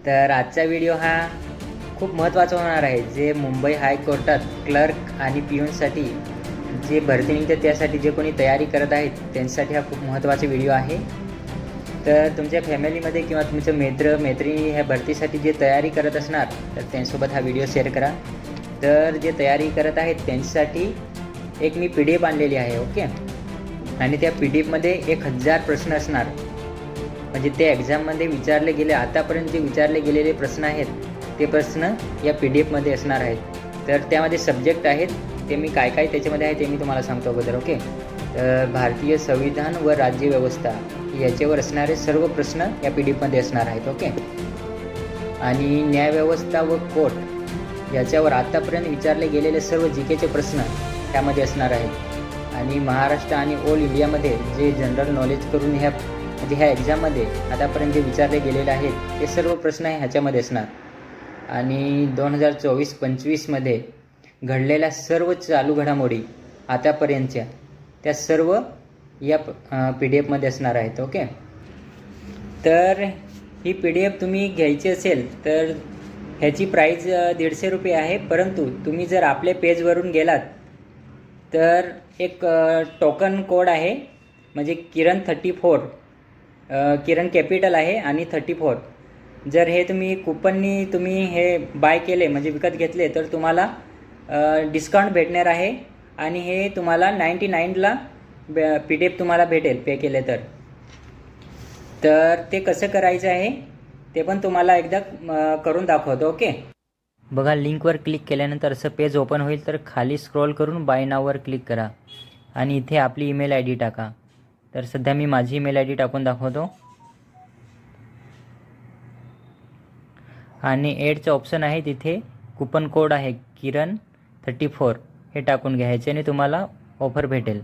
तर आजचा व्हिडिओ हा खूप महत्त्वाचा होणार आहे. जे मुंबई हायकोर्टात क्लर्क आणि पियूनसाठी जे भरती निघते त्यासाठी जे कोणी तयारी करत आहेत त्यांच्यासाठी हा खूप महत्त्वाचा व्हिडिओ आहे. तर तुमच्या फॅमिलीमध्ये किंवा तुमचे मित्र मैत्रिणी ह्या भरतीसाठी जे तयारी करत असणार तर त्यांच्यासोबत हा व्हिडिओ शेअर करा. तर जे तयारी करत आहेत त्यांच्यासाठी एक मी PDF आणलेली आहे. ओके, आणि त्या PDFमध्ये 1000 प्रश्न असणार. म्हणजे ते एक्झाममध्ये विचारले गेले आतापर्यंत जे विचारले गेलेले प्रश्न आहेत ते प्रश्न या PDFमध्ये असणार आहेत. तर त्यामध्ये सब्जेक्ट आहेत ते मी काय काय त्याच्यामध्ये आहे ते मी तुम्हाला सांगतो अगोदर. ओके, तर भारतीय संविधान व राज्यव्यवस्था याच्यावर असणारे सर्व प्रश्न या PDFमध्ये असणार आहेत. ओके, आणि न्यायव्यवस्था व कोर्ट याच्यावर आतापर्यंत विचारले गेलेले सर्व GKचे प्रश्न त्यामध्ये असणार आहेत. आणि महाराष्ट्र आणि ऑल इंडियामध्ये जे जनरल नॉलेज करून ह्या एक्झाममध्ये आतापर्यंत जे विचारले गेलेले आहेत ते सर्व प्रश्न ह्याच्यामध्ये असणार. आणि 2024-25मध्ये घडलेल्या सर्व चालू घडामोडी आतापर्यंतच्या त्या सर्व या PDFमध्ये असणार आहेत. ओके, तर ही PDF तुम्ही घ्यायची असेल तर ह्याची प्राईज 150 रुपये आहे. परंतु तुम्ही जर आपल्या पेजवरून गेलात तर एक टोकन कोड आहे, म्हणजे किरण 34, किरण कॅपिटल आहे आणि 34. जर हे तुम्ही कुपननी तुम्ही हे बाय केले म्हणजे विकत घेतले तर तुम्हाला डिस्काउंट भेटणार आहे. आणि हे तुम्हाला 99ला PDF तुम्हाला भेटेल पे केले तर. तर ते कसं करायचं आहे ते पण तुम्हाला एकदा करून दाखवतो. ओके, बघा, लिंकवर क्लिक केल्यानंतर असं पेज ओपन होईल. तर खाली स्क्रॉल करून बाय नाववर क्लिक करा आणि इथे आपली ईमेल ID टाका. तर सध्या मी माझी ईमेल ID टाकून दाखवतो. आणि ॲडचं ऑप्शन आहे, तिथे कुपन कोड आहे किरण 34, हे टाकून घ्या. ह्याच्याने तुम्हाला ऑफर भेटेल.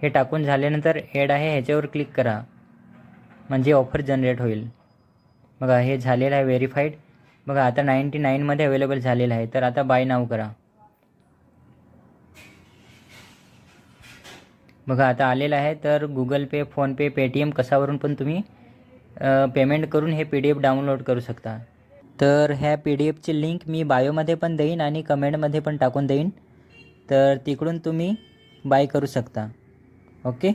हे टाकून झाल्यानंतर ॲड आहे ह्याच्यावर क्लिक करा म्हणजे ऑफर जनरेट होईल. बघा, हे झालेलं आहे व्हेरीफाईड. बघा, आता 99मध्ये अवेलेबल झालेलं आहे. तर आता बाय नाव करा. बघा, आता आलेलं आहे. तर गुगल पे, फोनपे, पेटीएम कशावरून पण तुम्ही पेमेंट करून हे PDF डाउनलोड करू शकता. तर ह्या PDFची लिंक मी बायोमध्ये पण देईन आणि कमेंटमध्ये पण टाकून देईन. तर तिकडून तुम्ही बाय करू शकता. ओके.